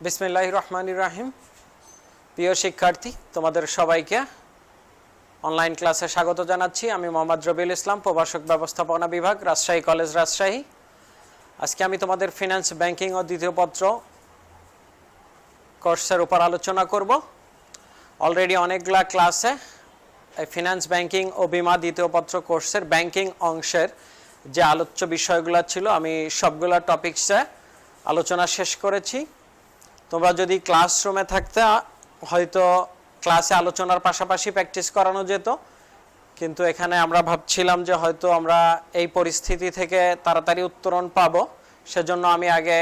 বিসমিল্লাহির রহমানির রহিম। প্রিয় শিক্ষার্থী, তোমাদের সবাইকে অনলাইন ক্লাসে স্বাগত জানাচ্ছি। আমি মোহাম্মদ রবিউল ইসলাম, প্রভাষক ব্যবস্থাপনা বিভাগ, রাজশাহী কলেজ, রাজশাহী। আজকে আমি তোমাদের ফিনান্স, ব্যাংকিং ও দ্বিতীয় পত্র কোর্সের উপর আলোচনা করব। অলরেডি অনেকগুলা ক্লাসে ফিনান্স, ব্যাংকিং ও বিমা দ্বিতীয় পত্র কোর্সের ব্যাংকিং অংশের যে আলোচ্য বিষয়গুলো ছিল আমি সবগুলা টপিকসে আলোচনা শেষ করেছি। তোমরা যদি ক্লাসরুমে থাকতে হয়তো ক্লাসে আলোচনার পাশাপাশি প্র্যাকটিস করানো যেত, কিন্তু এখানে আমরা ভাবছিলাম যে হয়তো আমরা এই পরিস্থিতি থেকে তাড়াতাড়ি উত্তরণ পাব, সেজন্য আমি আগে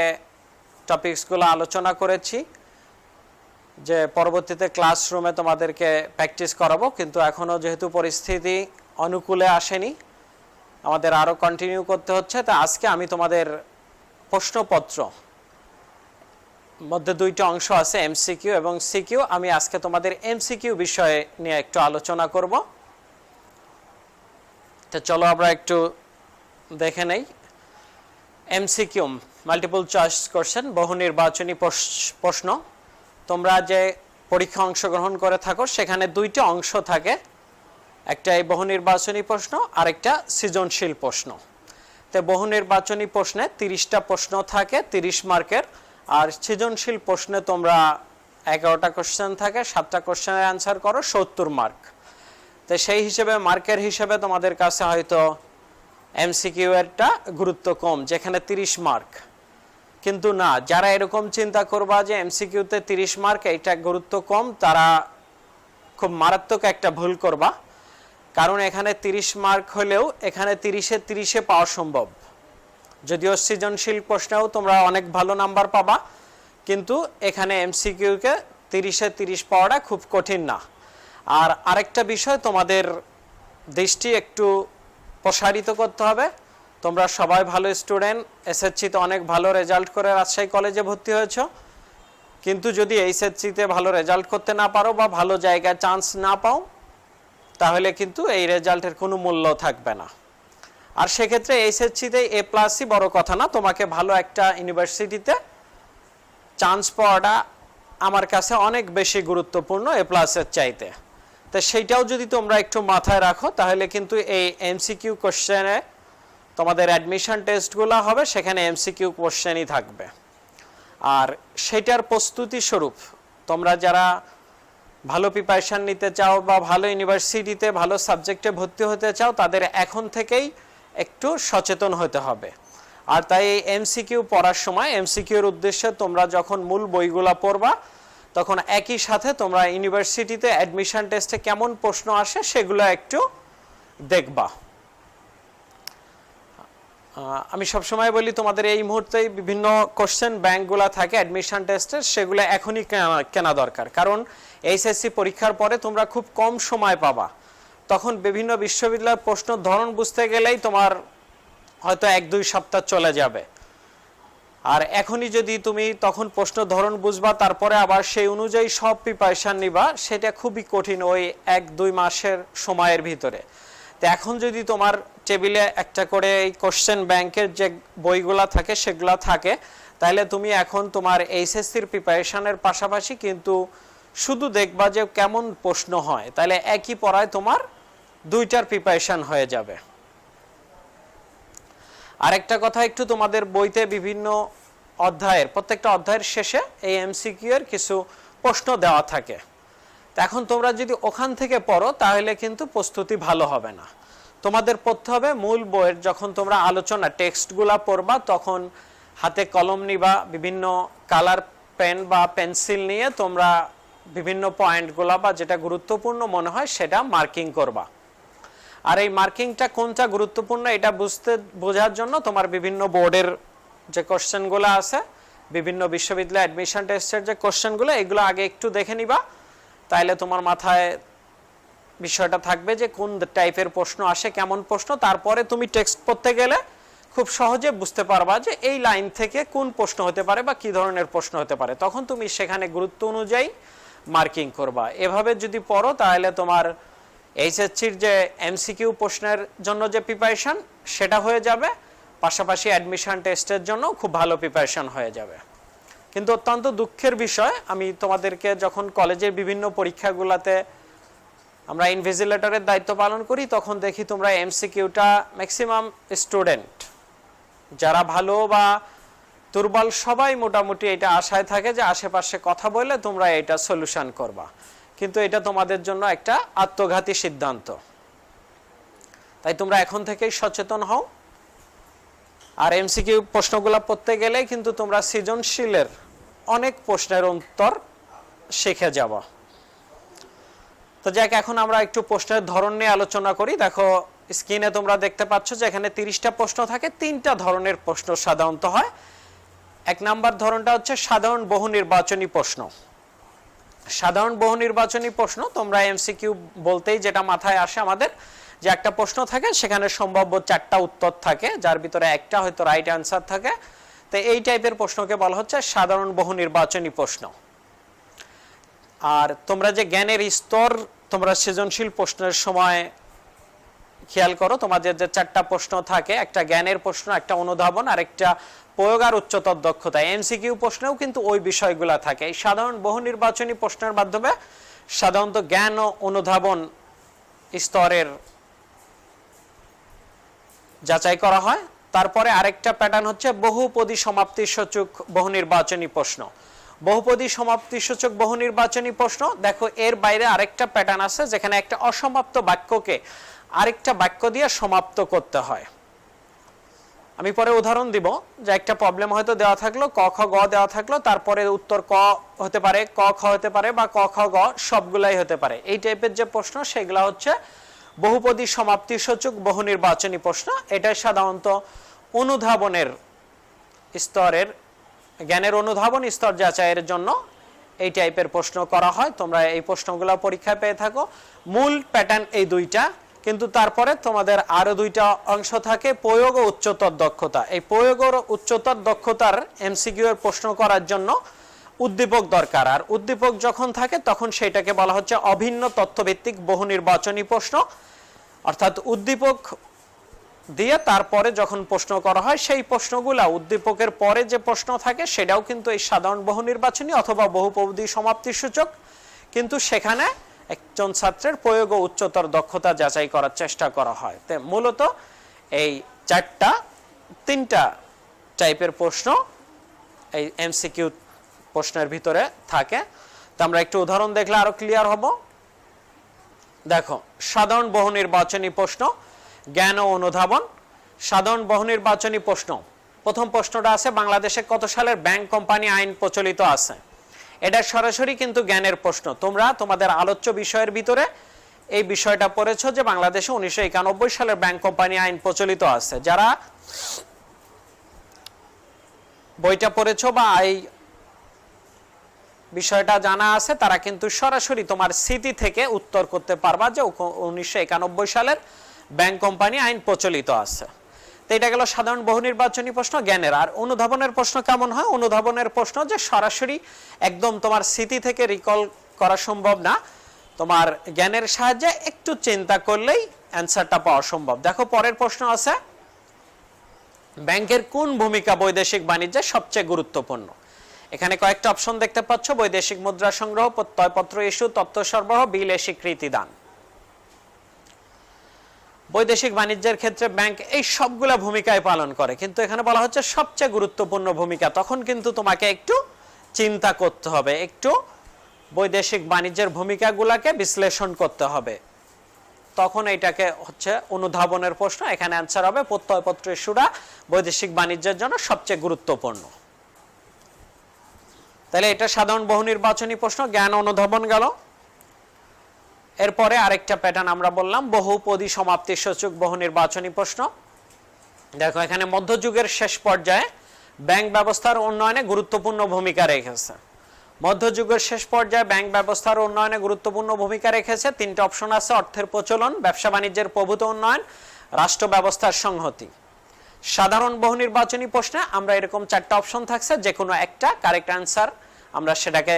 টপিকসগুলো আলোচনা করেছি যে পরবর্তীতে ক্লাসরুমে তোমাদেরকে প্র্যাকটিস করাবো। কিন্তু এখনও যেহেতু পরিস্থিতি অনুকূলে আসেনি, আমাদের আরও কন্টিনিউ করতে হচ্ছে। তা আজকে আমি তোমাদের প্রশ্নপত্র মধ্যে দুইটা অংশ আছে, এমসিকিউ এবং সিকিউ। আমি আজকে তোমাদের এমসিকিউ বিষয়ে নিয়ে একটু আলোচনা করব। তো চলো আমরা একটু দেখে নেই। এমসিকিউ মাল্টিপল চয়েস কোশ্চেন, বহু নির্বাচনী প্রশ্ন। তোমরা যে পরীক্ষা অংশগ্রহণ করে থাকো সেখানে দুইটা অংশ থাকে, একটা এই বহু নির্বাচনী প্রশ্ন আর একটা সৃজনশীল প্রশ্ন। তো বহু নির্বাচনী প্রশ্নে 30টা প্রশ্ন থাকে 30 মার্কের, আর সৃজনশীল প্রশ্নে তোমরা 11টা কোশ্চেন থাকে, 7টা কোশ্চেনের অ্যান্সার করো, 70 মার্ক। তো সেই হিসেবে মার্কের হিসেবে তোমাদের কাছে হয়তো এমসিকিউ এরটা গুরুত্ব কম, যেখানে 30 মার্ক। কিন্তু না, যারা এরকম চিন্তা করবা যে এমসিকিউতে 30 মার্ক এইটা গুরুত্ব কম, তারা খুব মারাত্মক একটা ভুল করবা। কারণ এখানে 30 মার্ক হলেও এখানে 30-এ 30 পাওয়া সম্ভব। যদিও সৃজনশীল প্রশ্নেও তোমরা অনেক ভালো নাম্বার পাবা, কিন্তু এখানে এমসিকিউকে 30-এ 30 পাওয়াটা খুব কঠিন না। আর আরেকটা বিষয়, তোমাদের দৃষ্টি একটু প্রসারিত করতে হবে। তোমরা সবাই ভালো স্টুডেন্ট, এসএসসিতে অনেক ভালো রেজাল্ট করে রাজশাহী কলেজে ভর্তি হয়েছো, কিন্তু যদি এইচএসসিতে ভালো রেজাল্ট করতে না পারো বা ভালো জায়গায় চান্স না পাও, তাহলে কিন্তু এই রেজাল্টের কোনো মূল্য থাকবে না। আর সেক্ষেত্রে এইচএসসিতে A+ই বড় কথা না, তোমাকে ভালো একটা ইউনিভার্সিটিতে চান্স পাওয়াটা আমার কাছে অনেক বেশি গুরুত্বপূর্ণ A+-এর চাইতে। তো সেইটাও যদি তোমরা একটু মাথায় রাখো, তাহলে কিন্তু এই এমসিকিউ কোশ্চেনে তোমাদের অ্যাডমিশন টেস্টগুলো হবে, সেখানে এমসিকিউ কোশ্চেনই থাকবে। আর সেটার প্রস্তুতি স্বরূপ তোমরা যারা ভালো প্রিপারেশন নিতে চাও বা ভালো ইউনিভার্সিটিতে ভালো সাবজেক্টে ভর্তি হতে চাও, তাদের এখন থেকেই একটু সচেতন হতে হবে। আর তাই এই এমসিকিউ পড়ার সময় এমসিকিউর উদ্দেশ্যে তোমরা যখন মূল বইগুলো পড়বা, তখন একই সাথে তোমরা ইউনিভার্সিটিতে অ্যাডমিশন টেস্টে কেমন প্রশ্ন আসে সেগুলো একটু দেখবা। আমি সবসময় বলি তোমাদের এই মুহূর্তেই বিভিন্ন কোশ্চেন ব্যাংকগুলো থাকে অ্যাডমিশন টেস্টের, সেগুলো এখনই কেনা দরকার। কারণ এইচএসসি পরীক্ষার পরে তোমরা খুব কম সময় পাবা, তখন বিভিন্ন বিশ্ববিদ্যালয়ের প্রশ্ন ধরন বুঝতে গেলেই তোমার হয়তো 1-2 সপ্তাহ চলে যাবে। আর এখনই যদি তুমি তখন প্রশ্ন ধরন বুঝবা, তারপরে আবার সেই অনুযায়ী সব প্রিপারেশন নিবা, সেটা খুবই কঠিন ওই 1-2 মাসের সময়ের ভিতরে। তো এখন যদি তোমার টেবিলে একটা করে এই কোশ্চেন ব্যাংকের যে বইগুলা থাকে সেগুলা থাকে, তাহলে তুমি এখন তোমার এইচএসসির প্রিপারেশনের পাশাপাশি কিন্তু শুধু দেখবা যে কেমন প্রশ্ন হয়, তাহলে একই পড়ায় তোমার 2টার প্রিপারেশন হয়ে যাবে। আরেকটা কথা, একটু তোমাদের বইতে বিভিন্ন অধ্যায়ের প্রত্যেকটা অধ্যায়ের শেষে এই এমসিকিউ এর কিছু প্রশ্ন দেওয়া থাকে। তো এখন তোমরা যদি ওখান থেকে পড়ো, তাহলে কিন্তু প্রস্তুতি ভালো হবে না। তোমাদের পড়তে হবে মূল বইয়ের। যখন তোমরা আলোচনা টেক্সটগুলা পড়বা, তখন হাতে কলম নিবা, বিভিন্ন কালার পেন বা পেন্সিল নিয়ে তোমরা বিভিন্ন পয়েন্টগুলা বা যেটা গুরুত্বপূর্ণ মনে হয় সেটা মার্কিং করবা। আর এই মার্কিংটা কোনটা গুরুত্বপূর্ণ এটা বোঝার জন্য তোমার বিভিন্ন বোর্ডের যে কোশ্চেনগুলো আছে, বিভিন্ন বিশ্ববিদ্যালয় অ্যাডমিশন টেস্টের যে কোশ্চেনগুলো, এগুলো আগে একটু দেখে নিবা। তাইলে তোমার মাথায় বিষয়টা থাকবে যে কোন টাইপের প্রশ্ন আসে, কেমন প্রশ্ন। তারপরে তুমি টেক্সট পড়তে গেলে খুব সহজে বুঝতে পারবা যে এই লাইন থেকে কোন প্রশ্ন হতে পারে বা কি ধরনের প্রশ্ন হতে পারে। তখন তুমি সেখানে গুরুত্ব অনুযায়ী মার্কিং করবা। এভাবে যদি পড়ো, তাহলে তোমার এইচএসসির যে এমসিকিউ প্রশ্নের জন্য যে প্রিপারেশন সেটা হয়ে যাবে, পাশাপাশি অ্যাডমিশন টেস্টের জন্য খুব ভালো প্রিপারেশন হয়ে যাবে। কিন্তু অত্যন্ত দুঃখের বিষয়, আমি তোমাদেরকে যখন কলেজের বিভিন্ন পরীক্ষাগুলোতে আমরা ইনভিজিলেটরের দায়িত্ব পালন করি তখন দেখি তোমরা এমসিকিউটা ম্যাক্সিমাম স্টুডেন্ট যারা ভালো বা দুর্বল সবাই মোটামুটি এটা আশায় থাকে যে আশেপাশে কথা বলে তোমরা এটা সলিউশন করবা, কিন্তু এটা তোমাদের জন্য একটা আত্মঘাতী সিদ্ধান্ত। তাই তোমরা এখন থেকেই সচেতন হও। আর এমসিকিউ প্রশ্নগুলো পড়তে গেলে কিন্তু তোমরা সৃজনশীলের অনেক প্রশ্নের উত্তর শিখে যাবা। তো যাক, এখন আমরা একটু প্রশ্নের ধরন নিয়ে আলোচনা করি। দেখো স্ক্রিনে তোমরা দেখতে পাচ্ছ যে এখানে 30টা প্রশ্ন থাকে, 3টা ধরনের প্রশ্ন সাধারণত হয়। 1 নাম্বার ধরনটা হচ্ছে সাধারণ বহু নির্বাচনী প্রশ্ন। সাধারণ বহু নির্বাচনী প্রশ্ন তোমরা এমসিকিউ বলতেই যেটা মাথায় আসে আমাদের, যে একটা প্রশ্ন থাকে সেখানে সম্ভাব্য 4টা উত্তর থাকে, যার ভিতরে একটা হয়তো রাইট অ্যান্সার থাকে। তো এই টাইপের প্রশ্নকে বলা হচ্ছে সাধারণ বহু নির্বাচনী প্রশ্ন। আর তোমরা যে জ্ঞানের স্তর তোমরা সৃজনশীল প্রশ্নের সময় খেয়াল করো, তোমাদের যে 4টা প্রশ্ন থাকে, একটা জ্ঞানের প্রশ্ন, একটা অনুধাবন আর একটা প্রয়োগ আর উচ্চতর দক্ষতা। এমসিকিউ প্রশ্নেও কিন্তু ওই বিষয়গুলো থাকে। এই সাধারণ বহু নির্বাচনী প্রশ্নের মাধ্যমে সাধারণত জ্ঞান ও অনুধাবন স্তরের যাচাই করা হয়। তারপরে আরেকটা প্যাটার্ন হচ্ছে বহুপদী সমাপ্তি সূচক বহু নির্বাচনী প্রশ্ন। বহুপদী সমাপ্তি সূচক বহু নির্বাচনী প্রশ্ন, দেখো এর বাইরে আরেকটা প্যাটার্ন আছে যেখানে একটা অসমাপ্ত বাক্যকে আরেকটা বাক্য দিয়ে সমাপ্ত করতে হয়। আমি পরে উদাহরণ দিব, যে একটা প্রবলেম হয়তো দেওয়া থাকলো, ক খ গ দেওয়া থাকলো, তারপরে উত্তর ক হতে পারে, ক খ হতে পারে বা ক খ গ সবগুলাই হতে পারে। এই টাইপের যে প্রশ্ন সেগুলা হচ্ছে বহুপদী সমাপ্তি সূচক বহু নির্বাচনী প্রশ্ন। এটা সাধারণত অনুধাবনের স্তরের, জ্ঞানের অনুধাবন স্তর যাচাইয়ের জন্য এই টাইপের প্রশ্ন করা হয়। তোমরা এই প্রশ্নগুলো পরীক্ষায় পেয়ে থাকো। মূল প্যাটার্ন এই দুইটা, কিন্তু তারপরে তোমাদের আরো 2টা অংশ থাকে, প্রয়োগ ও উচ্চতর দক্ষতা। এই প্রয়োগ ও উচ্চতর দক্ষতার এমসিকিউ এর প্রশ্ন করার জন্য উদ্দীপক দরকার। আর উদ্দীপক যখন থাকে তখন সেটাকে বলা হচ্ছে অভিন্ন তথ্যভিত্তিক বহু নির্বাচনী প্রশ্ন। অর্থাৎ উদ্দীপক দিয়ে তারপরে যখন প্রশ্ন করা হয় সেই প্রশ্নগুলা উদ্দীপকের পরে যে প্রশ্ন থাকে সেটাও কিন্তু এই সাধারণ বহু নির্বাচনী অথবা বহুপদী সমাপ্তি সূচক, কিন্তু সেখানে একজন ছাত্রের প্রয়োগ ও উচ্চতর দক্ষতা যাচাই করার চেষ্টা করা হয়। তো মূলত এই 3টা টাইপের প্রশ্ন এই এমসিকিউ প্রশ্নের ভিতরে থাকে। তো আমরা একটু উদাহরণ দেখলে আরো ক্লিয়ার হব। দেখো সাধারণ বহু নির্বাচনী প্রশ্ন, জ্ঞান ও অনুধাবন। সাধারণ বহু নির্বাচনী প্রশ্ন, প্রথম প্রশ্নটা আছে বাংলাদেশে কত সালের ব্যাংক কোম্পানি আইন প্রচলিত আছে। এটা সরাসরি কিন্তু জ্ঞানের প্রশ্ন। তোমরা তোমাদের আলোচ্য বিষয়ের ভিতরে এই বিষয়টা পড়েছো যে বাংলাদেশে 1991 সালের ব্যাংক কোম্পানি আইন প্রচলিত আছে। যারা বইটা পড়েছো বা এই বিষয়টা জানা আছে তারা কিন্তু সরাসরি তোমার স্মৃতি থেকে উত্তর করতে পারবা যে 1991 সালের ব্যাংক কোম্পানি আইন প্রচলিত আছে। তো এটা গেল সাধারণ বহু নির্বাচনী প্রশ্ন জ্ঞানের। আর অনুধাবনের প্রশ্ন কেমন হয়? অনুধাবনের প্রশ্ন যে সরাসরি একদম তোমার স্মৃতি থেকে রিকল করা সম্ভব না, তোমার জ্ঞানের সাহায্যে একটু চিন্তা করলেই অ্যান্সারটা পাওয়া সম্ভব। দেখো পরের প্রশ্ন আছে, ব্যাংকের কোন ভূমিকা বৈদেশিক বাণিজ্যে সবচেয়ে গুরুত্বপূর্ণ? এখানে কয়েকটা অপশন দেখতে পাচ্ছ, বৈদেশিক মুদ্রা সংগ্রহ, প্রত্যয়পত্র ইস্যু, তথ্য সরবরাহ, বিলে স্বীকৃতি দান। বৈদেশিক বাণিজ্যের ক্ষেত্রে ব্যাংক এই সবগুলা ভূমিকায় পালন করে, কিন্তু এখানে বলা হচ্ছে সবচেয়ে গুরুত্বপূর্ণ ভূমিকা। তখন কিন্তু তোমাকে একটু চিন্তা করতে হবে, একটু বৈদেশিক বাণিজ্যের ভূমিকাগুলোকে বিশ্লেষণ করতে হবে। তখন এটাকে হচ্ছে অনুধাবনের প্রশ্ন। এখানে অ্যান্সার হবে প্রত্যয়পত্র ইস্যুটা বৈদেশিক বাণিজ্যের জন্য সবচেয়ে গুরুত্বপূর্ণ। তাহলে এটা সাধারণ বহু নির্বাচনী প্রশ্ন, জ্ঞান অনুধাবন গেল। এরপরে আরেকটা প্যাটার্ন আমরা বললাম বহুপদী সমাপ্তি সূচক বহু নির্বাচনী প্রশ্ন। দেখো এখানে মধ্যযুগের শেষ পর্যায়ে ব্যাংক ব্যবস্থার উন্নয়নে গুরুত্বপূর্ণ ভূমিকা রেখেছে। মধ্যযুগের শেষ পর্যায়ে ব্যাংক ব্যবস্থার উন্নয়নে গুরুত্বপূর্ণ ভূমিকা রেখেছে। 3টা অপশন আছে, অর্থের প্রচলন, ব্যবসা বাণিজ্যের প্রভূত উন্নয়ন, রাষ্ট্র ব্যবস্থার সংহতি। সাধারণ বহু নির্বাচনী প্রশ্নে আমরা এরকম 4টা অপশন থাকছে, যে কোনো একটা কারেক্ট অ্যান্সার আমরা সেটাকে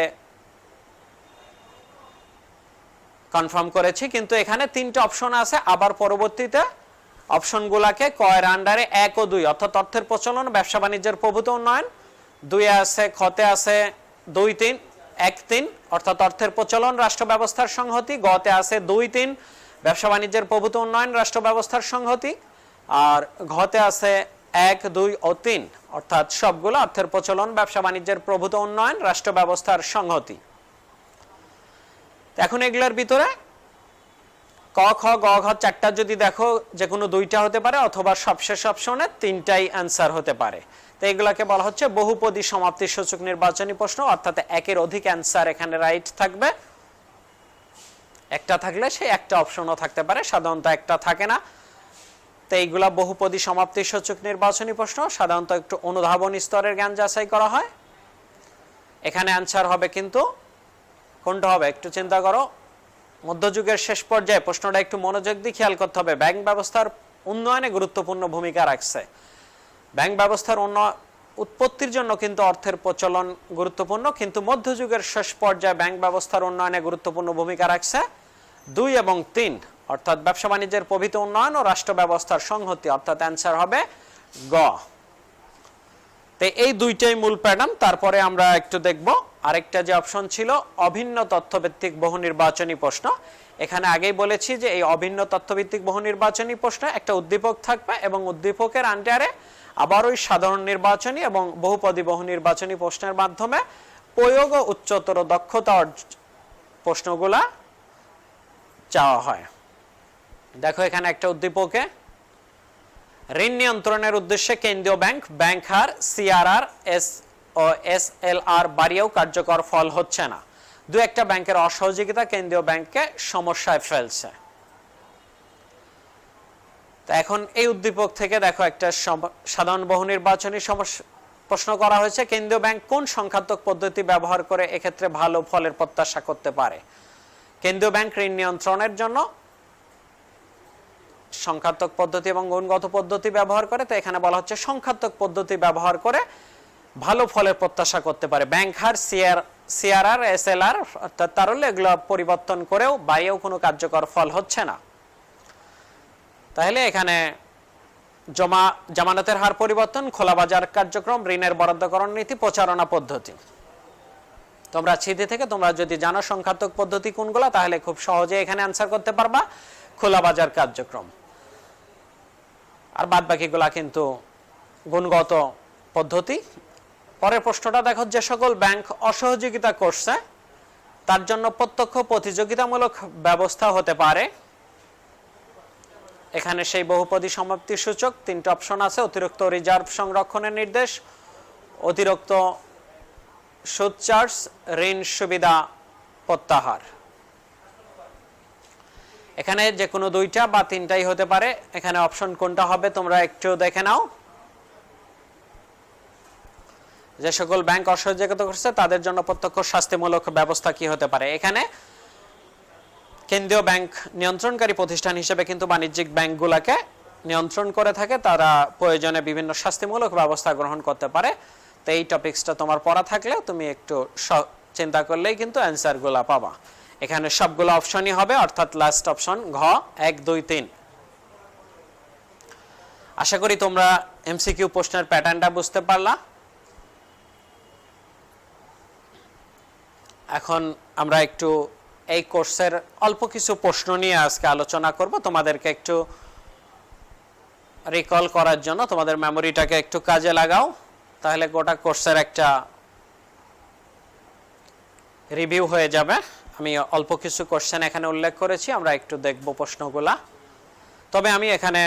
কনফার্ম করেছি। কিন্তু এখানে 3টা অপশন আছে, আবার পরবর্তীতে অপশনগুলোকে কয়ের আন্ডারে 1 ও 2 অর্থাৎ অর্থের প্রচলন, ব্যবসা বাণিজ্যের প্রভূত উন্নয়ন, 2 আছে, খতে আছে 2 3 1 3 অর্থাৎ অর্থের প্রচলন রাষ্ট্র ব্যবস্থার সংহতি, গতে আছে 2 3 ব্যবসা বাণিজ্যের প্রভূত উন্নয়ন রাষ্ট্র ব্যবস্থার সংহতি, আর ঘতে আছে 1 2 ও 3 অর্থাৎ সবগুলো অর্থের প্রচলন ব্যবসা বাণিজ্যের প্রভূত উন্নয়ন রাষ্ট্র ব্যবস্থার সংহতি। এখন এগুলোর ভিতরে ক খ গ ঘ চারটা যদি দেখো যে কোনো দুইটা হতে পারে অথবা সবশেষ অপশনে তিনটাই অ্যান্সার হতে পারে। তো এগুলাকে বলা হচ্ছে বহুপদী সমাপ্তি সূচক নির্বাচনী প্রশ্ন, অর্থাৎ একের অধিক অ্যান্সার এখানে রাইট থাকবে। একটা থাকলে সেই একটা অপশনও থাকতে পারে, সাধারণত একটা থাকে না। তো এইগুলা বহুপদী সমাপ্তি সূচক নির্বাচনী প্রশ্ন, সাধারণত একটু অনুধাবন স্তরের জ্ঞান যাচাই করা হয়। এখানে অ্যান্সার হবে কিন্তু কোনটা হবে একটু চিন্তা করো। মধ্যযুগের শেষ পর্যায়ে, প্রশ্নটা একটু মনোযোগ দিয়ে খেয়াল করতে হবে, ব্যাংক ব্যবস্থার উন্নয়নে গুরুত্বপূর্ণ ভূমিকা রাখছে। ব্যাংক ব্যবস্থার উৎপত্তির জন্য কিন্তু অর্থের প্রচলন গুরুত্বপূর্ণ, কিন্তু মধ্যযুগের শেষ পর্যায়ে ব্যাংক ব্যবস্থার উন্নয়নে গুরুত্বপূর্ণ ভূমিকা রাখছে 2 এবং 3 অর্থাৎ ব্যবসা বাণিজ্যের প্রভূত উন্নয়ন ও রাষ্ট্র ব্যবস্থার সংহতি, অর্থাৎ অ্যান্সার হবে গ। তো এই দুইটাই মূল প্যাটার্ন। তারপরে আমরা একটু দেখব আরেকটা যে অপশন ছিল অভিন্ন তথ্যভিত্তিক বহু নির্বাচনী প্রশ্ন। এখানে আগেই বলেছি যে এই অভিন্ন তথ্যভিত্তিক বহু নির্বাচনী প্রশ্ন একটা উদ্দীপক থাকবে এবং উদ্দীপকের আন্ডারে আবার ওই সাধারণ নির্বাচনী এবং বহুপদী বহু নির্বাচনী প্রশ্নের মাধ্যমে প্রয়োগ ও উচ্চতর দক্ষতা প্রশ্নগুলা চাওয়া হয়। দেখো এখানে একটা উদ্দীপকে ঋণ নিয়ন্ত্রণের উদ্দেশ্যে কেন্দ্রীয় ব্যাংক হার সিআরআর ও এসএলআর বাড়িয়েও কার্যকর ফল হচ্ছে না। দু একটা ব্যাংকের অসহযোগিতা কেন্দ্রীয় ব্যাংককে সমস্যায় ফেলছে। তো এখন এই উদ্দীপক থেকে দেখো একটা সাধারণ বহু নির্বাচনী প্রশ্ন করা হয়েছে, কেন্দ্রীয় ব্যাংক কোন সংখ্যাত্মক পদ্ধতি ব্যবহার করে এক্ষেত্রে ভালো ফলের প্রত্যাশা করতে পারে। কেন্দ্রীয় ব্যাংক ঋণ নিয়ন্ত্রণের জন্য সংখ্যাত্মক পদ্ধতি এবং গুণগত পদ্ধতি ব্যবহার করে। তো এখানে বলা হচ্ছে সংখ্যাত্মক পদ্ধতি ব্যবহার করে ভালো ফলের প্রত্যাশা করতে পারে। ব্যাংক হার সিআরআর এসএলআর অর্থাৎ তারল্য এগুলো পরিবর্তন করেও বাইরেও কোনো কার্যকর ফল হচ্ছে না। তাহলে এখানে জামানতের হার পরিবর্তন, খোলা বাজার কার্যক্রম, ঋণের বরাদ্দকরণ নীতি, প্রচারণা পদ্ধতি। তোমরা সিদ্ধি থেকে তোমরা যদি জানো সংখ্যাত্মক পদ্ধতি কোনগুলো তাহলে খুব সহজে এখানে অ্যান্সার করতে পারবা খোলা বাজার কার্যক্রম। আর বাদ বাকিগুলা কিন্তু গুণগত পদ্ধতি। পরের প্রশ্নটা দেখো, যে সকল ব্যাংক অসহযোগিতা করছে তার জন্য প্রত্যক্ষ প্রতিযোগিতামূলক ব্যবস্থা হতে পারে। এখানে সেই বহুপদী সমাপ্তি সূচক তিনটা অপশন আছে, অতিরিক্ত রিজার্ভ সংরক্ষণের নির্দেশ, অতিরিক্ত সুদ চার্জ, ঋণ সুবিধা প্রত্যাহার। এখানে যে কোনো দুইটা বা তিনটাই হতে পারে। এখানে অপশন কোনটা হবে তোমরা একটু দেখে নাও। যে সকল ব্যাংক অসহযোগিতা করছে তাদের জন্য প্রত্যক্ষ শাস্তিমূলক ব্যবস্থা কি হতে পারে। এখানে কেন্দ্রীয় ব্যাংক নিয়ন্ত্রণকারী প্রতিষ্ঠান হিসেবে কিন্তু বাণিজ্যিক ব্যাংকগুলোকে নিয়ন্ত্রণ করে থাকে, তারা প্রয়োজনে বিভিন্ন শাস্তিমূলক ব্যবস্থা গ্রহণ করতে পারে। তো এই টপিকসটা তোমার পড়া থাকলে তুমি একটু চিন্তা করলেই কিন্তু অ্যান্সারগুলো পাবা। এখানে সবগুলো অপশনই হবে, অর্থাৎ লাস্ট অপশন ঘ 1 2 3। আশা করি তোমরা এমসিকিউ প্রশ্নের প্যাটার্নটা বুঝতে পারলা। এখন আমরা একটু এই কোর্সের অল্প কিছু প্রশ্ন নিয়ে আজকে আলোচনা করব, তোমাদেরকে একটু রিকল করার জন্য। তোমাদের মেমোরিটাকে একটু কাজে লাগাও, তাহলে গোটা কোর্সের একটা রিভিউ হয়ে যাবে। আমি অল্প কিছু কোশ্চেন এখানে উল্লেখ করেছি, আমরা একটু দেখব প্রশ্নগুলা। তবে আমি এখানে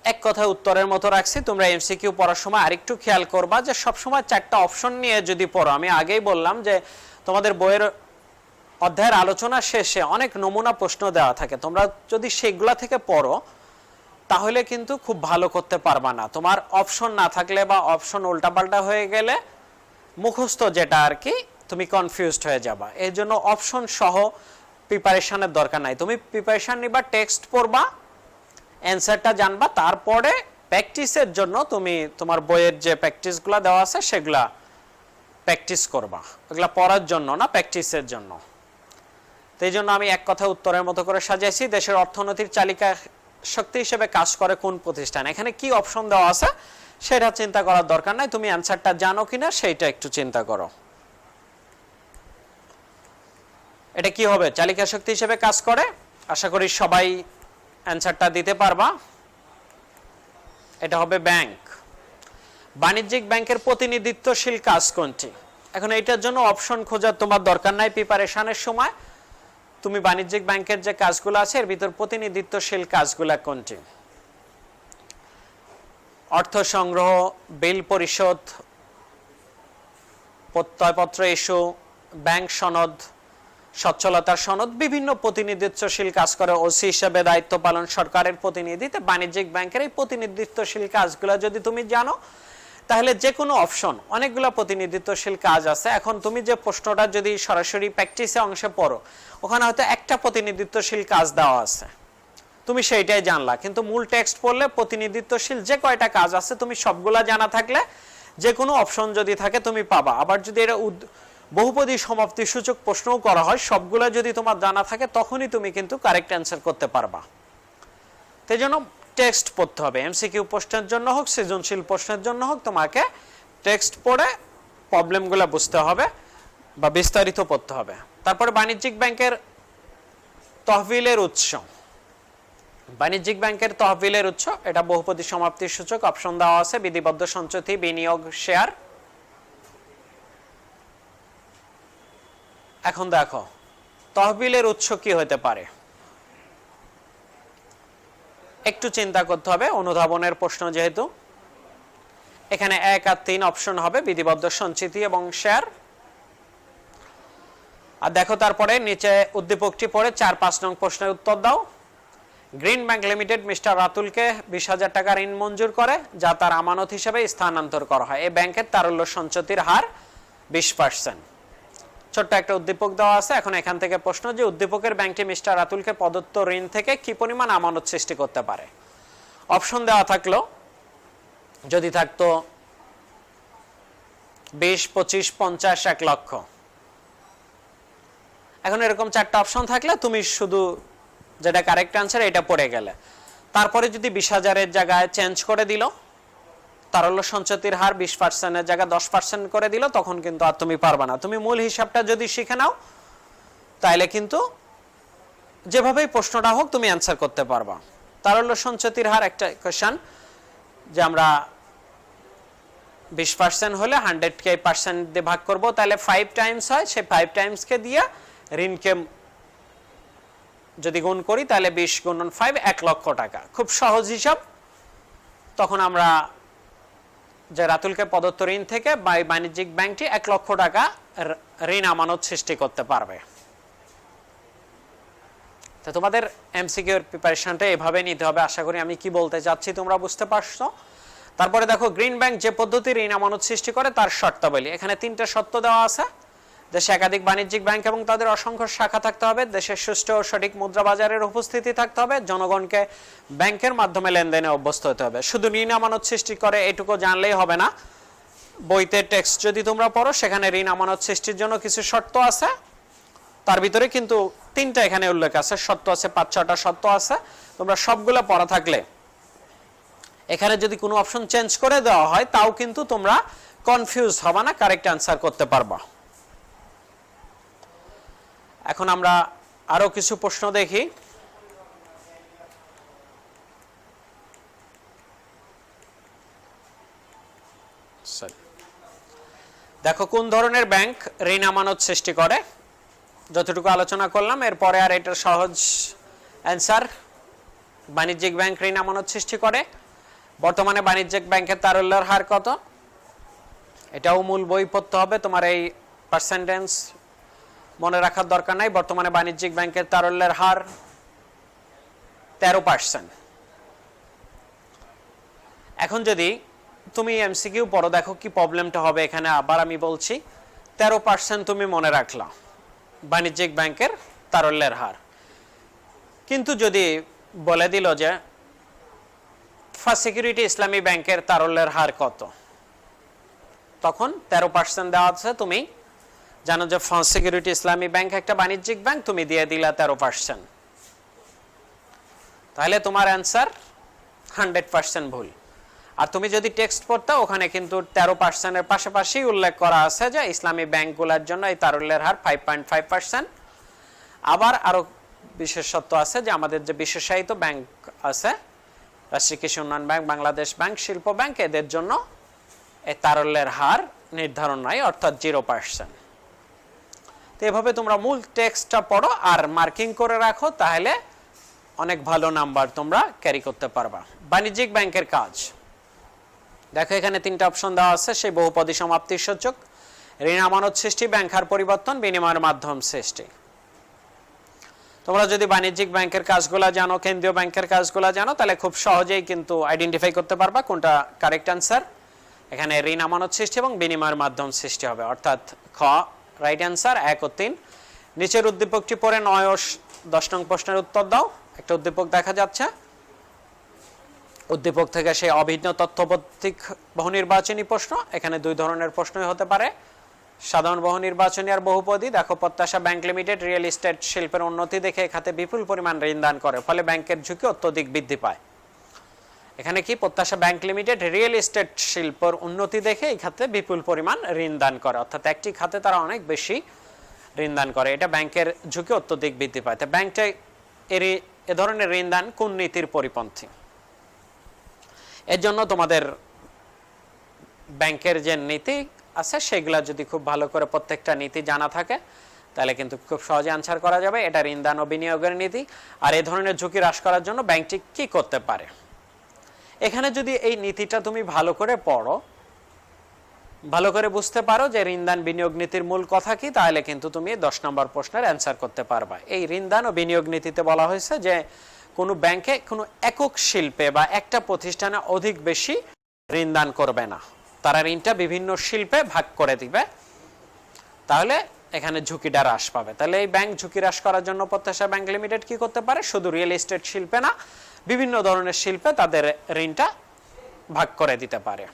এক কথায় উত্তরের মতো রাখছি। তোমরা এমসিকিউ পড়ার সময় আরেকটু খেয়াল করবা যে সবসময় চারটা অপশন নিয়ে যদি পড়ো। আমি আগেই বললাম যে তোমাদের বইয়ের অধ্যায়ের আলোচনা শেষে অনেক নমুনা প্রশ্ন দেওয়া থাকে, তোমরা যদি সেগুলা থেকে পড়ো তাহলে কিন্তু খুব ভালো করতে পারবা না। তোমার অপশন না থাকলে বা অপশন উল্টাপাল্টা হয়ে গেলে মুখস্থ যেটা আর কি তুমি কনফিউজড হয়ে যাবা। এই জন্য অপশন সহ প্রিপারেশনের দরকার নাই। তুমি প্রিপারেশন নিবা, টেক্সট পড়বা, অ্যান্সারটা জানবা, তারপরে প্র্যাকটিসের জন্য তুমি তোমার বইয়ের যে প্র্যাকটিসগুলো দেওয়া আছে সেগুলা প্র্যাকটিস করবা। এগুলা পড়ার জন্য না, প্র্যাকটিসের জন্য। তো এই জন্য আমি এক কথা উত্তরের মতো করে সাজিয়েছি। দেশের অর্থনীতির চালিকা শক্তি হিসেবে কাজ করে কোন প্রতিষ্ঠান। এখানে কি অপশন দেওয়া আছে সেটা চিন্তা করার দরকার নাই, তুমি অ্যান্সারটা জানো কিনা সেইটা একটু চিন্তা করো। এটা কি হবে? চালিকা শক্তি হিসেবে কাজ করে। আশা করি সবাই অ্যান্সারটা দিতে পারবা। এটা হবে ব্যাংক। বাণিজ্যিক ব্যাংকের প্রতিনিধিত্বশীল কাজ কোনটি? এখন এইটার জন্য অপশন খোঁজার তোমার দরকার নাই। প্রিপারেশনের সময় তুমি বাণিজ্যিক ব্যাংকের যে কাজগুলো আছে এর ভিতর প্রতিনিধিত্বশীল কাজগুলো কোনটি? অর্থ সংগ্রহ, বিল পরিশোধ, প্রত্যয়পত্র ইস্যু, ব্যাংক সনদ, সচ্ছলতার সনদ, বিভিন্ন প্রতিনিধিত্বশীল কাজ করে। ওসি হিসেবে দায়িত্ব পালন, সরকারের প্রতিনিধিতে বাণিজ্যিক ব্যাংকের এই প্রতিনিধিত্বশীল কাজগুলো যদি তুমি জানো তাহলে যে কোনো অপশন, অনেকগুলো প্রতিনিধিত্বশীল কাজ আছে। এখন তুমি যে প্রশ্নটা যদি সরাসরি প্র্যাকটিসে অংশে পড়ো, ওখানে হয়তো একটা প্রতিনিধিত্বশীল কাজ দেওয়া আছে, তুমি সেইটাই জানলা, কিন্তু মূল টেক্সট পড়লে প্রতিনিধিত্বশীল যে কয়টা কাজ আছে তুমি সবগুলা জানা থাকলে যে কোনো অপশন যদি থাকে তুমি পাবা। আবার যদি এটা বহুপদী সমাপ্তি সূচক প্রশ্নও করা হয়, সবগুলা যদি তোমার জানা থাকে তখনই তুমি কিন্তু কারেক্ট অ্যান্সার করতে পারবা। সেই জন্য টেক্সট পড়তে হবে। এমসিকিউ প্রশ্নের জন্য হোক, সৃজনশীল প্রশ্নের জন্য হোক, তোমাকে টেক্সট পড়ে প্রবলেমগুলো বুঝতে হবে বা বিস্তারিত পড়তে হবে। তারপরে বাণিজ্যিক ব্যাংকের তহবিলের উৎস। বাণিজ্যিক ব্যাংকের তহবিলের উৎস, এটা বহুপদী সমাপ্তির সূচক। অপশন দেওয়া আছে বিধিবদ্ধ সঞ্চয়ী, বিনিয়োগ, শেয়ার। এখন দেখো তহবিলের উৎস কি হতে পারে, একটু চিন্তা করতে হবে। অনুধাবনের প্রশ্ন যেহেতু, এখানে 1 আর 3 অপশন হবে, বিধিবদ্ধ সঞ্চিতি এবং শেয়ার। আর দেখো তারপরে নিচে উদ্দীপকটি পড়ে 4-5 নং প্রশ্নের উত্তর দাও। গ্রিন ব্যাংক লিমিটেড মিস্টার রাতুলকে 20,000 টাকা ঋণ মঞ্জুর করে, যা তার আমানত হিসেবে স্থানান্তর করা হয়। এই ব্যাংকের তারল্য সঞ্চতির হার 20%। ছোট্ট একটা উদ্দীপক দেওয়া আছে। এখন এখান থেকে প্রশ্ন যে উদ্দীপকের ব্যাংকটি মিস্টার রাতুলকে প্রদত্ত ঋণ থেকে কি পরিমাণ আমানত সৃষ্টি করতে পারে। অপশন দেওয়া থাকলো, যদি থাকতো 20, 25, 50, 1 লক্ষ। এখন এরকম 4টা অপশন থাকলে তুমি শুধু যেটা কারেক্ট অ্যান্সার এটা পড়ে গেলে, তারপরে যদি 20,000-এর জায়গায় চেঞ্জ করে দিল, তারল্য সঞ্চতির হার 20%-এর জায়গায় 10% করে দিল, তখন কিন্তু আর তুমি পারবা না। তুমি মূল হিসাবটা যদি শিখে নাও তাহলে কিন্তু যেভাবেই প্রশ্নটা হোক তুমি অ্যান্সার করতে পারবা। তারল্য সঞ্চতির হার একটা কোশ্চেন যে আমরা 20% হলে 100কে % দিয়ে ভাগ করব, তাহলে 5 টাইমস হয়, সেই 5 টাইমসকে দিয়ে ঋণকে যদি গুণ করি তাহলে 20 গুণন 5 1 লক্ষ টাকা। খুব সহজ হিসাব। তখন আমরা যে রাতুলকে প্রদত্ত ঋণ থেকে বাণিজ্যিক ব্যাংকটি 1 লক্ষ টাকা ঋণ আমানত সৃষ্টি করতে পারবে। তো তোমাদের এমসিকিউ এর প্রিপারেশনটা এভাবে নিতে হবে। আশা করি আমি কি বলতে চাচ্ছি তোমরা বুঝতে পারছো। তারপরে দেখো গ্রিন ব্যাংক যে পদ্ধতির ঋণ আমানত সৃষ্টি করে তার শর্তাবলী। এখানে 3টা শর্ত দেওয়া আছে। দেশে একাধিক বাণিজ্যিক ব্যাংক এবং তাদের অসংখ্য শাখা থাকতে হবে, দেশের সুষ্ঠু ও সঠিক মুদ্রা বাজারের উপস্থিতি থাকতে হবে, জনগণকে ব্যাংকের মাধ্যমে লেনদেনে অভ্যস্ত হতে হবে। শুধু ঋণ আমানত সৃষ্টি করে এটুকু জানলেই হবে না। বইতে টেক্সট যদি তোমরা পড়ো সেখানে ঋণ আমানত সৃষ্টির জন্য কিছু শর্ত আছে, তার ভিতরে কিন্তু 3টা এখানে উল্লেখ আছে, শর্ত আছে 5-6টা শর্ত আছে। তোমরা সবগুলো পড়া থাকলে এখানে যদি কোনো অপশন চেঞ্জ করে দেওয়া হয় তাও কিন্তু তোমরা কনফিউজ হবে না, কারেক্ট অ্যান্সার করতে পারবা। এখন আমরা আরো কিছু প্রশ্ন দেখি। দেখো কোন ধরনের ব্যাংক ঋণ আমানত সৃষ্টি করে, যতটুকু আলোচনা করলাম এরপরে আর এটার সহজ অ্যান্সার। বাণিজ্যিক ব্যাংক ঋণ আমানত সৃষ্টি করে। বর্তমানে বাণিজ্যিক ব্যাংকের তারল্যের হার কত, এটাও মূল বই পড়তে হবে, তোমার এই পার্সেন্টেজ মনে রাখার দরকার নাই। বর্তমানে বাণিজ্যিক ব্যাংকের তারল্যের হার 13%। এখন যদি তুমি এমসিকিউ পড়ো, দেখো কি প্রবলেমটা হবে এখানে। আবার আমি বলছি 13% তুমি মনে রাখলা বাণিজ্যিক ব্যাংকের তারল্যের হার, কিন্তু যদি বলে দিল যে ফার্স্ট সিকিউরিটি ইসলামী ব্যাংকের তারল্যের হার কত, তখন 13% দেওয়া আছে। তুমি জানো যে ফার্স্ট সিকিউরিটি ইসলামী ব্যাংক একটা বাণিজ্যিক ব্যাংক, তুমি দিয়ে দিলা 13%, তাহলে তোমার অ্যান্সার 100% ভুল। আর তুমি যদি টেক্সট পড়তে ওখানে কিন্তু 13% পাশাপাশি উল্লেখ করা আছে যে ইসলামী ব্যাংকগুলোর জন্য এই তারল্যের হার 5.5%। আবার আরো বিশেষত্ব আছে যে আমাদের যে বিশেষায়িত ব্যাংক আছে, রাষ্ট্রীয় কৃষি উন্নয়ন ব্যাংক, বাংলাদেশ ব্যাংক, শিল্প ব্যাংক, এদের জন্য এই তারল্যের হার নির্ধারণ নাই, অর্থাৎ 0%। তো এভাবে তোমরা মূল টেক্সটটা পড়ো আর মার্কিং করে রাখো, তাহলে অনেক ভালো নাম্বার তোমরা ক্যারি করতে পারবা। বাণিজ্যিক ব্যাংকের কাজ দেখো, এখানে 3টা অপশন দেওয়া আছে। সেই বহুপদী সমাপ্তির সূচক, ঋণ আমানত সৃষ্টি, ব্যাংক হার পরিবর্তন, বিনিময়ের মাধ্যম সৃষ্টি। তোমরা যদি বাণিজ্যিক ব্যাংকের কাজগুলো জানো, কেন্দ্রীয় ব্যাংকের কাজগুলো জানো, তাহলে খুব সহজেই কিন্তু আইডেন্টিফাই করতে পারবা কোনটা কারেক্ট অ্যান্সার। এখানে ঋণ আমানত সৃষ্টি এবং বিনিময়ের মাধ্যম সৃষ্টি হবে, অর্থাৎ খ রাইট অ্যান্সার 1 ও 3। নিচের উদ্দীপকটি পড়ে 9 ও 10 নং প্রশ্নের উত্তর দাও। একটা উদ্দীপক দেখা যাচ্ছে, উদ্দীপক থেকে সেই অভিন্ন তথ্যভিত্তিক বহুনির্বাচনী প্রশ্ন। এখানে 2 ধরনের প্রশ্নই হতে পারে, সাধারণ বহুনির্বাচনী আর বহুপদী। দেখো, প্রত্যাশা ব্যাংক লিমিটেড রিয়েল এস্টেট শিল্পের উন্নতি দেখে খাতে বিপুল পরিমাণ ঋণ দান করে, ফলে ব্যাংকের ঝুঁকি অত্যধিক বৃদ্ধি পায়। এখানে কি প্রত্যাশা ব্যাংক লিমিটেড রিয়েল এস্টেট শিল্পের উন্নতি দেখে এই খাতে বিপুল পরিমাণ ঋণ দান করে, অর্থাৎ একটি খাতে তারা অনেক বেশি ঋণ দান করে, এটা ব্যাংকের ঝুঁকি অত্যধিক বৃদ্ধি পায়। তো ব্যাংকটা এ ধরনের ঋণ দান কোন নীতির পরিপন্থী? এর জন্য তোমাদের ব্যাংকের যে নীতি আছে সেগুলা যদি খুব ভালো করে প্রত্যেকটা নীতি জানা থাকে তাহলে কিন্তু খুব সহজে আনসার করা যাবে। এটা ঋণ দান ও বিনিয়োগের নীতি। আর এই ধরনের ঝুঁকি হ্রাস করার জন্য ব্যাংকটি কি করতে পারে? এখানে যদি এই নীতিটা তুমি ভালো করে পড়ো, ভালো করে বুঝতে পারো যে ঋণ দান বিনিয়োগ নীতির মূল কথা কি, তাহলে কিন্তু তুমি 10 নম্বর প্রশ্নের অ্যান্সার করতে পারবা। এই ঋণ দান ও বিনিয়োগ নীতিতে বলা হয়েছে যে কোনো ব্যাংকে কোনো একক শিল্পে বা একটা প্রতিষ্ঠানে অধিক বেশি ঋণ দান করবে না, তারা ঋণটা বিভিন্ন শিল্পে ভাগ করে দিবে, তাহলে এখানে ঝুঁকিটা হ্রাস পাবে। তাহলে এই ব্যাংক ঝুঁকি হ্রাস করার জন্য প্রত্যাশা ব্যাংক লিমিটেড কি করতে পারে? শুধু রিয়েল এস্টেট শিল্পে না, বিভিন্ন ধরনের শিল্পে তাদের ঋণটা ভাগ করে দিতে পারে।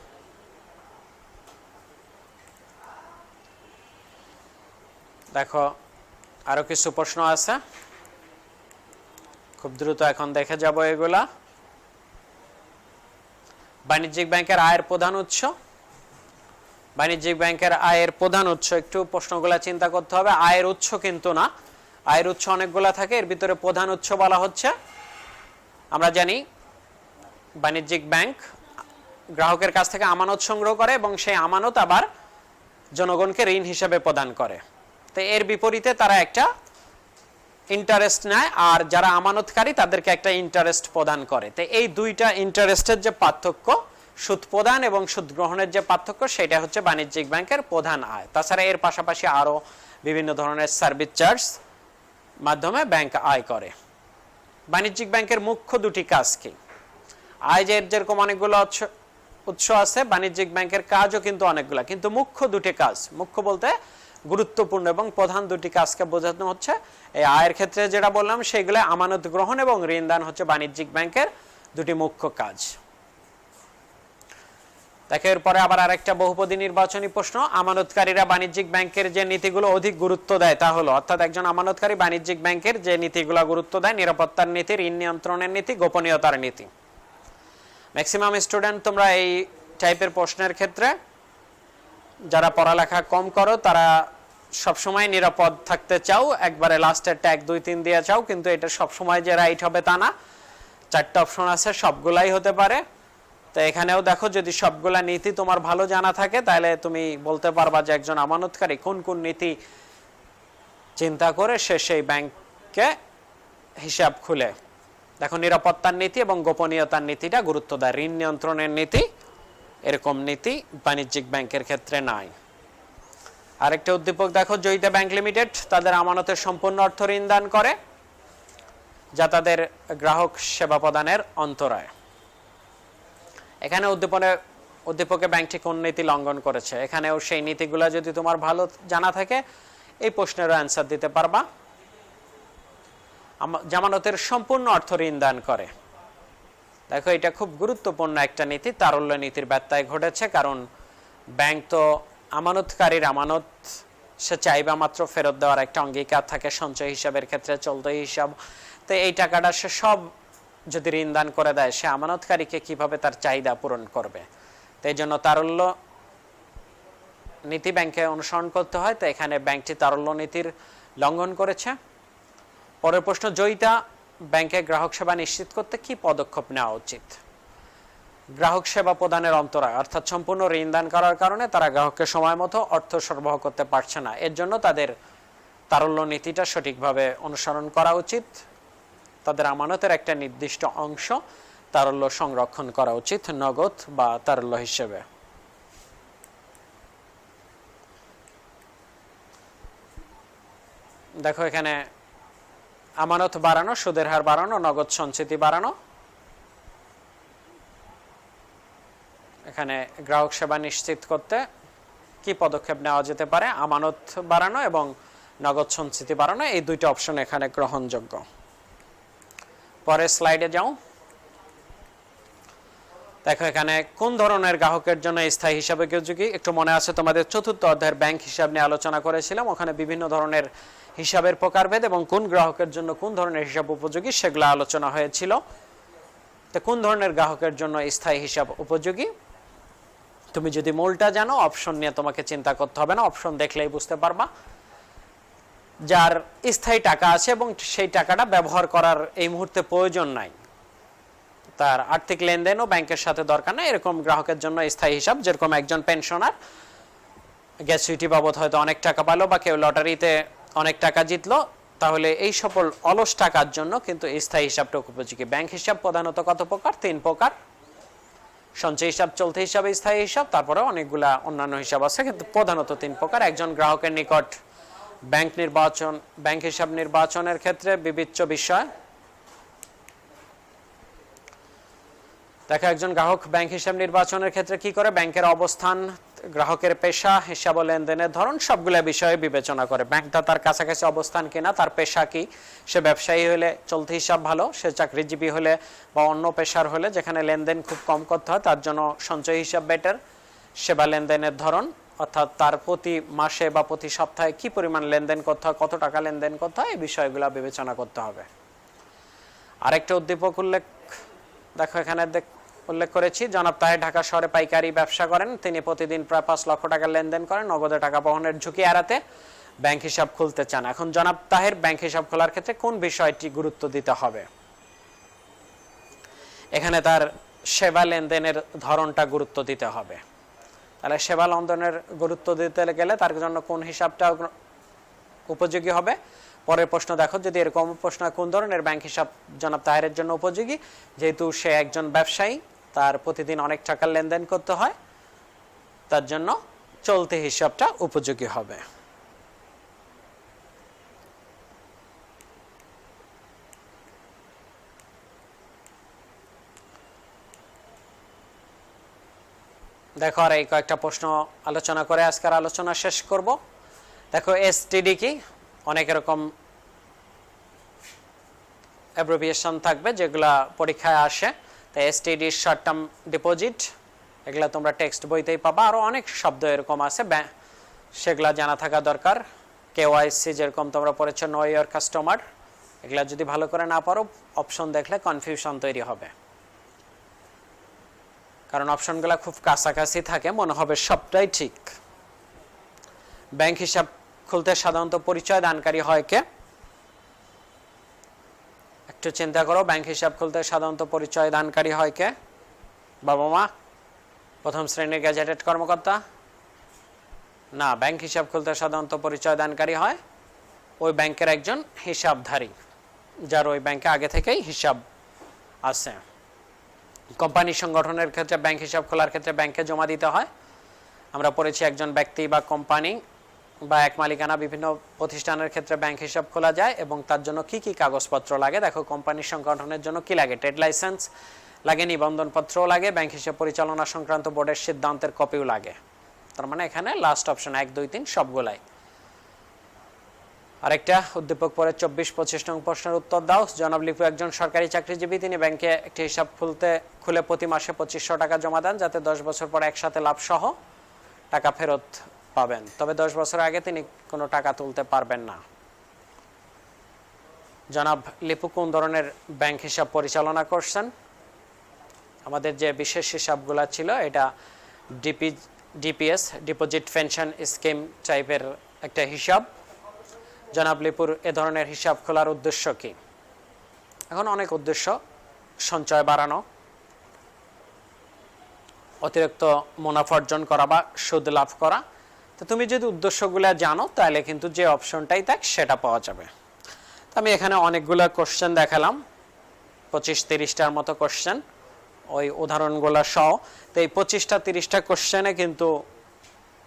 দেখো, আরো কিছু প্রশ্ন আছে, খুব দ্রুত এখন দেখে যাব এগুলা। বাণিজ্যিক ব্যাংকের আয়ের প্রধান উৎস, বাণিজ্যিক ব্যাংকের আয়ের প্রধান উৎস, একটু প্রশ্নগুলা চিন্তা করতে হবে। আয়ের উৎস কিন্তু না, আয়ের উৎস অনেকগুলা থাকে, এর ভিতরে প্রধান উৎস বলা হচ্ছে। আমরা জানি বাণিজ্যিক ব্যাংক গ্রাহকের কাছ থেকে আমানত সংগ্রহ করে এবং সেই আমানত আবার জনগণকে ঋণ হিসেবে প্রদান করে। তো এর বিপরীতে তারা একটা ইন্টারেস্ট নেয়, আর যারা আমানতকারী তাদেরকে একটা ইন্টারেস্ট প্রদান করে। তো এই দুইটা ইন্টারেস্টের যে পার্থক্য, সুদ প্রদান এবং সুদ গ্রহণের যে পার্থক্য, সেটা হচ্ছে বাণিজ্যিক ব্যাংকের প্রধান আয়। তাছাড়া এর পাশাপাশি আরো বিভিন্ন ধরনের সার্ভিস চার্জ মাধ্যমে ব্যাংক আয় করে। বাণিজ্যিক ব্যাংকের মুখ্য দুটি কাজ কি? আয় যেরকম অনেকগুলো উৎস আছে, বাণিজ্যিক ব্যাংকের কাজও কিন্তু অনেকগুলো, কিন্তু মুখ্য দুটি কাজ, মুখ্য বলতে গুরুত্বপূর্ণ এবং প্রধান দুটি কাজকে বোঝানো হচ্ছে। এই আয়ের ক্ষেত্রে যেটা বললাম সেগুলো আমানত গ্রহণ এবং ঋণ দান হচ্ছে বাণিজ্যিক ব্যাংকের দুটি মুখ্য কাজ। দেখো, এরপরে আবার আরেকটা বহুপদী নির্বাচনী প্রশ্ন। আমানতকারীরা বাণিজ্যিক ব্যাংকের যে নীতিগুলো অধিক গুরুত্ব দেয় তা হলো, অর্থাৎ একজন আমানতকারী বাণিজ্যিক ব্যাংকের যে নীতিগুলো গুরুত্ব দেয়, নিরাপত্তার নীতি, ঋণ নিয়ন্ত্রণের নীতি, গোপনীয়তার নীতি। ম্যাক্সিমাম স্টুডেন্ট তোমরা এই টাইপের প্রশ্নের ক্ষেত্রে যারা পড়ালেখা কম করো তারা সবসময় নিরাপদ থাকতে চাও, একবারে লাস্টের ট্যাগ 2, 3 দিয়ে চাও, কিন্তু এটা সবসময় যে রাইট হবে তা না। 4টা অপশন আছে, সবগুলাই হতে পারে। তো এখানেও দেখো, যদি সবগুলা নীতি তোমার ভালো জানা থাকে তাহলে তুমি বলতে পারবা যে একজন আমানতকারী কোন কোন নীতি চিন্তা করে সে সেই ব্যাংকে হিসাব খুলে। দেখো, নিরাপত্তার নীতি এবং গোপনীয়তার নীতিটা গুরুত্ব দেয়, ঋণ নিয়ন্ত্রণের নীতি এরকম নীতি বাণিজ্যিক ব্যাংকের ক্ষেত্রে নাই। আরেকটা উদ্দীপক দেখো, জয়িতা ব্যাংক লিমিটেড তাদের আমানতের সম্পূর্ণ অর্থ ঋণ দান করে, যা তাদের গ্রাহক সেবা প্রদানের অন্তরায়। এখানে উদ্দীপকে ব্যাংকটি কোন নীতি লঙ্ঘন করেছে? এখানেও সেই নীতিগুলো যদি তোমার ভালো জানা থাকে এই প্রশ্নেরও অ্যান্সার দিতে পারবা। জামানতের সম্পূর্ণ অর্থ ঋণ দান করে। দেখো, এটা খুব গুরুত্বপূর্ণ একটা নীতি, তারল্য নীতির ব্যত্যয় ঘটেছে, কারণ ব্যাংক তো আমানতকারীর আমানত সে চাইবা মাত্র ফেরত দেওয়ার একটা অঙ্গীকার থাকে, সঞ্চয় হিসাবের ক্ষেত্রে চলতি হিসাব। তো এই টাকাটা সে সব যদি ঋণ দান করে দেয়, সে আমানতকারীকে কিভাবে তার চাহিদা পূরণ করবে। তো এই জন্য তারল্য নীতি ব্যাংকে অনুসরণ করতে হয়। তো এখানে ব্যাংকটি তারল্য নীতির লঙ্ঘন করেছে। পরের প্রশ্ন, জয়িতা ব্যাংকে গ্রাহক সেবা নিশ্চিত করতে কি পদক্ষেপ নেওয়া উচিত? গ্রাহক সেবা প্রদানের অন্তরায়, অর্থাৎ সম্পূর্ণ ঋণ দান করার কারণে তারা গ্রাহককে সময় মতো অর্থ সরবরাহ করতে পারছে না। এর জন্য তাদের তারল্য নীতিটা সঠিকভাবে অনুসরণ করা উচিত। তাদের আমানতের একটা নির্দিষ্ট অংশ তারল্য সংরক্ষণ করা উচিত নগদ বা তারল্য হিসেবে। দেখো এখানে আমানত বাড়ানো, সুদের হার বাড়ানো, নগদ সঞ্চিতি বাড়ানো। এখানে গ্রাহক সেবা নিশ্চিত করতে কি পদক্ষেপ নেওয়া যেতে পারে? আমানত বাড়ানো এবং নগদ সঞ্চিতি বাড়ানো, এই দুইটা অপশন এখানে গ্রহণযোগ্য। পরের স্লাইডে যাও। দেখো এখানে কোন ধরনের গ্রাহকের জন্য স্থায়ী হিসাব উপযোগী। একটু মনে আছে তোমাদের চতুর্থ অধ্যায়ের ব্যাংক হিসাব নিয়ে আলোচনা করেছিলাম, ওখানে বিভিন্ন ধরনের হিসাবের প্রকারভেদ এবং কোন গ্রাহকের জন্য কোন ধরনের হিসাব উপযোগী সেগুলো আলোচনা হয়েছিল। তো কোন ধরনের গ্রাহকের জন্য স্থায়ী হিসাব উপযোগী? তুমি যদি মূলটা জানো, অপশন নিয়ে তোমাকে চিন্তা করতে হবে না, অপশন দেখলেই বুঝতে পারবা। যার স্থায়ী টাকা আছে এবং সেই টাকাটা ব্যবহার করার এই মুহূর্তে প্রয়োজন নাই, তার আর্থিক লেনদেনও ব্যাংকের সাথে দরকার নাই, এরকম গ্রাহকের জন্য স্থায়ী হিসাব। যেরকম একজন পেনশনার গ্যাচুইটি বাবদ হয়তো অনেক টাকা পালো বা কেউ লটারিতে অনেক টাকা জিতলো, তাহলে এই সকল অলস টাকার জন্য কিন্তু স্থায়ী হিসাবটা উপযোগী। ব্যাংক হিসাব প্রধানত কত প্রকার? 3 প্রকার। সঞ্চয় হিসাব, চলতি হিসাব, স্থায়ী হিসাব, তারপরে অনেকগুলা অন্যান্য হিসাব আছে, কিন্তু প্রধানত 3 প্রকার। একজন গ্রাহকের নিকট ব্যাংক হিসাব নির্বাচনের ক্ষেত্রে বিবেচ্য বিষয়। দেখো একজন গ্রাহক ব্যাংক হিসাব নির্বাচনের ক্ষেত্রে কি করে? ব্যাংকের অবস্থান, গ্রাহকের পেশা, হিসাব ও লেনদেনের ধরন, সবগুলো বিষয়ে বিবেচনা করে। ব্যাংকটা তার কাছাকাছি অবস্থান কিনা, তার পেশা কি, সে ব্যবসায়ী হলে চলতি হিসাব ভালো, সে চাকরিজীবী হলে বা অন্য পেশার হলে যেখানে লেনদেন খুব কম করতে হয় তার জন্য সঞ্চয় হিসাব বেটার। সেবা লেনদেনের ধরন, অর্থাৎ তার প্রতি মাসে বা প্রতি সপ্তাহে কি পরিমাণ লেনদেন করতে হয়, কত টাকা লেনদেন করতে হয়, এই বিষয়গুলো বিবেচনা করতে হবে। আরেকটা উদ্দীপক উল্লেখ, দেখো এখানে উল্লেখ করেছি, জনাব তাহের ঢাকা শহরে পাইকারি ব্যবসা করেন। তিনি প্রতিদিন প্রায় 5 লক্ষ টাকা লেনদেন করেন। নগদে টাকা বহনের ঝুঁকি এড়াতে ব্যাংক হিসাব খুলতে চান। এখন জনাব তাহের ব্যাংক হিসাব খোলার ক্ষেত্রে কোন বিষয়টি গুরুত্ব দিতে হবে? এখানে তার সেবা লেনদেনের ধরনটা গুরুত্ব দিতে হবে। তাহলে সেবা লেনদেনের গুরুত্ব দিতে গেলে তার জন্য কোন হিসাবটা উপযোগী হবে? পরের প্রশ্ন দেখো, যদি এরকম প্রশ্ন, কোন ধরনের ব্যাংক হিসাব জনাব তাহেরের জন্য উপযোগী? যেহেতু সে একজন ব্যবসায়ী, তার প্রতিদিন অনেক টাকা লেনদেন করতে হয়, তার জন্য চলতি হিসাবটা উপযোগী হবে। দেখো আর এই কয়েকটা প্রশ্ন আলোচনা করে আজকের আলোচনা শেষ করব। দেখো এসটিডি কি? অনেক এরকম অ্যাব্রিভিয়েশন থাকবে যেগুলা পরীক্ষায় আসে। তো এসটিডি শর্ট টার্ম ডিপোজিট, এগুলা তোমরা টেক্সট বইতেই পাবা। আরও অনেক শব্দ এরকম আছে, সেগুলা জানা থাকা দরকার। কেওয়াইসি যেরকম তোমরা পড়েছো, নো ইওর কাস্টমার, এগুলা যদি ভালো করে না পারো অপশন দেখলে কনফিউশন তৈরি হবে, কারণ অপশনগুলো খুব কাছাকাছি থাকে, মনে হবে সবটাই ঠিক। ব্যাংক হিসাব খুলতে সাধারণত পরিচয় দানকারী হয় কে? একটু চিন্তা করো, ব্যাংক হিসাব খুলতে সাধারণত পরিচয় দানকারী হয় কে? বাবা মা? প্রথম শ্রেণীর গ্যাজেটেড কর্মকর্তা? না, ব্যাংক হিসাব খুলতে সাধারণত পরিচয় দানকারী হয় ওই ব্যাংকের একজন হিসাবধারী, যার ওই ব্যাংকে আগে থেকেই হিসাব আছে। কোম্পানি সংগঠনের ক্ষেত্রে ব্যাংক হিসাব খোলার ক্ষেত্রে ব্যাংকে জমা দিতে হয়। আমরা পড়েছি একজন ব্যক্তি বা কোম্পানি বা এক মালিকানা বিভিন্ন প্রতিষ্ঠানের ক্ষেত্রে ব্যাংক হিসাব খোলা যায় এবং তার জন্য কি কি কাগজপত্র লাগে। দেখো কোম্পানি সংগঠনের জন্য কি লাগে? ট্রেড লাইসেন্স লাগে, নিবন্ধনপত্রও লাগে, ব্যাংক হিসাব পরিচালনা সংক্রান্ত বোর্ডের সিদ্ধান্তের কপিও লাগে। তার মানে এখানে লাস্ট অপশন 1, 2, 3 সবগুলাই। আরেকটা উদ্দীপক পরে 24-25 নং প্রশ্নের উত্তর দাও। জনাব লিপু একজন সরকারি চাকরিজীবী, তিনি ব্যাংকে একটি হিসাব খুলে প্রতি মাসে 2500 টাকা জমা দেন, যাতে 10 বছর পর একসাথে লাভ সহ টাকা ফেরত পাবেন। তবে 10 বছর আগে তিনি কোনো টাকা তুলতে পারবেন না। জনাব লিপু কোন ধরনের ব্যাংক হিসাব পরিচালনা করছেন? আমাদের যে বিশেষ হিসাবগুলো ছিল এটা ডিপিএস, ডিপোজিট পেনশন স্কিম টাইপের একটা হিসাব। জনাব লিপুর এ ধরনের হিসাব খোলার উদ্দেশ্য কি? এখন অনেক উদ্দেশ্য, সঞ্চয় বাড়ানো, অতিরিক্ত মুনাফা অর্জন করা বা সুদ লাভ করা। তো তুমি যদি উদ্দেশ্যগুলো জানো তাহলে কিন্তু যে অপশনটাই থাক সেটা পাওয়া যাবে। তো আমি এখানে অনেকগুলো কোশ্চেন দেখালাম, 25-30টার মতো কোশ্চেন ওই উদাহরণগুলো সহ। তো এই 25-30টা কোশ্চেনে কিন্তু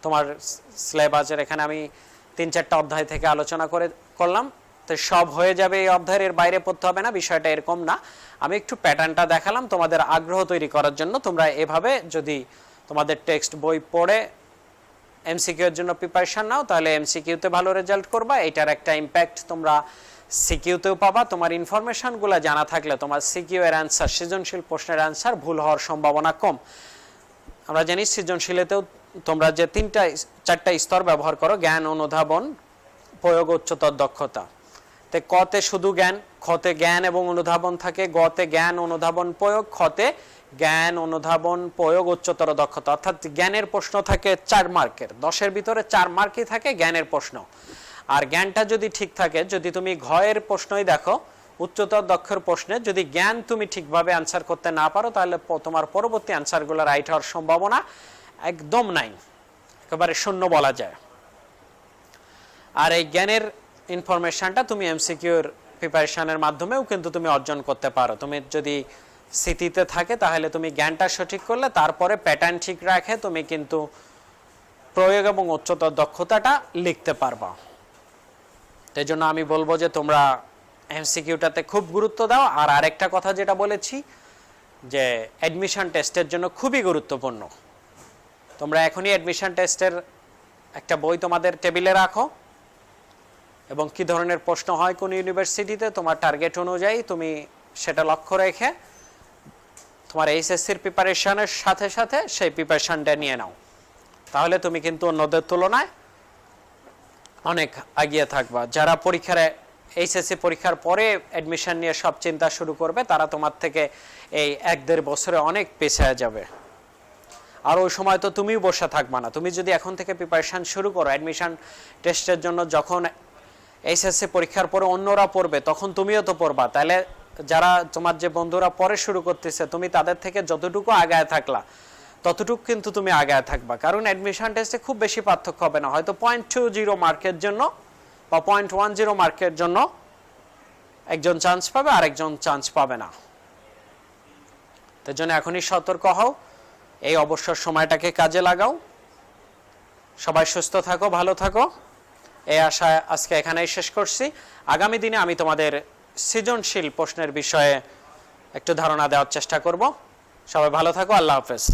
তোমার সিলেবাসের এখানে আমি 3-4টা অধ্যায় থেকে আলোচনা করলাম। তো সব হয়ে যাবে এই অধ্যায়ের বাইরে পড়তে হবে না, বিষয়টা এরকম না। আমি একটু প্যাটার্নটা দেখালাম তোমাদের আগ্রহ তৈরি করার জন্য। তোমরা এভাবে যদি তোমাদের টেক্সট বই পড়ে এমসিকিউ এর জন্য প্রিপারেশন নাও তাহলে এমসিকিউতে ভালো রেজাল্ট করবা। এটার একটা ইম্প্যাক্ট তোমরা সিকিউতেও পাবা। তোমার ইনফরমেশনগুলো জানা থাকলে তোমার সিকিউ এর অ্যান্সার, সৃজনশীল প্রশ্নের অ্যান্সার ভুল হওয়ার সম্ভাবনা কম। আমরা জানি সৃজনশীলেতেও তোমরা যে 3-4টা স্তর ব্যবহার করো, জ্ঞান, অনুধাবন, প্রয়োগ, উচ্চতর দক্ষতা। তো কতে শুধু জ্ঞান, খতে জ্ঞান এবং অনুধাবন থাকে, গতে জ্ঞান, অনুধাবন, প্রয়োগ, খতে জ্ঞান, অনুধাবন, প্রয়োগ, উচ্চতর দক্ষতা। অর্থাৎ জ্ঞানের প্রশ্ন থাকে 4 মার্কের, 10-এর ভিতরে 4 মার্কই থাকে জ্ঞানের প্রশ্ন। আর জ্ঞানটা যদি ঠিক থাকে, যদি তুমি ঘয়ের প্রশ্নই দেখো, উচ্চতর দক্ষের প্রশ্নে যদি জ্ঞান তুমি ঠিকভাবে অ্যান্সার করতে না পারো তাহলে তোমার পরবর্তী অ্যান্সারগুলো রাইট হওয়ার সম্ভাবনা একদম নাই, একেবারে শূন্য বলা যায়। আর এই জ্ঞানের ইনফরমেশনটা তুমি এমসিকিউর প্রিপারেশনের মাধ্যমেও কিন্তু তুমি অর্জন করতে পারো। তুমি যদি স্মৃতিতে থাকে তাহলে তুমি জ্ঞানটা সঠিক করলে তারপরে প্যাটার্ন ঠিক রাখে তুমি কিন্তু প্রয়োগ এবং উচ্চতর দক্ষতাটা লিখতে পারবা। এই জন্য আমি বলবো যে তোমরা এমসিকিউটাতে খুব গুরুত্ব দাও। আর আরেকটা কথা যেটা বলেছি যে অ্যাডমিশন টেস্টের জন্য খুবই গুরুত্বপূর্ণ। তোমরা এখনই অ্যাডমিশন টেস্টের একটা বই তোমাদের টেবিলে রাখো এবং কি ধরনের প্রশ্ন হয় কোন ইউনিভার্সিটিতে তোমার টার্গেট অনুযায়ী তুমি সেটা লক্ষ্য রেখে তোমার এইচএসসির প্রিপারেশনের সাথে সাথে সেই প্রিপারেশনটা নিয়ে নাও। তাহলে তুমি কিন্তু অন্যদের তুলনায় অনেক এগিয়ে থাকবা। যারা এইচএসসি পরীক্ষার পরে অ্যাডমিশন নিয়ে সব চিন্তা শুরু করবে তারা তোমার থেকে এই 1-1.5 বছরে অনেক পিছিয়ে যাবে। আর ওই সময় তো তুমিও বসে থাকবা না। তুমি যদি এখন থেকে প্রিপারেশন শুরু করো অ্যাডমিশন টেস্টের জন্য, যখন এইচএসসি পরীক্ষার পরে অন্যরা পড়বে তখন তুমিও তো পড়বা। তাহলে যারা তোমার যে বন্ধুরা পরে শুরু করতেছে তুমি তাদের থেকে যতটুকু আগায় থাকলা ততটুকু কিন্তু তুমি আগায় থাকবা। কারণ অ্যাডমিশন টেস্টে খুব বেশি পার্থক্য হবে না, হয়তো 0.20 মার্কের জন্য বা 0.10 মার্কের জন্য একজন চান্স পাবে আর একজন চান্স পাবে না। তার জন্য এখনই সতর্ক হও, এই অবসর সময়টাকে কাজে লাগাও। সবাই সুস্থ থাকো, ভালো থাকো, এই আশায় আজকে এখানেই শেষ করছি। আগামী দিনে আমি তোমাদের সৃজনশীল প্রশ্নের বিষয়ে একটু ধারণা দেওয়ার চেষ্টা করব। সবাই ভালো থাকো, আল্লাহ হাফেজ।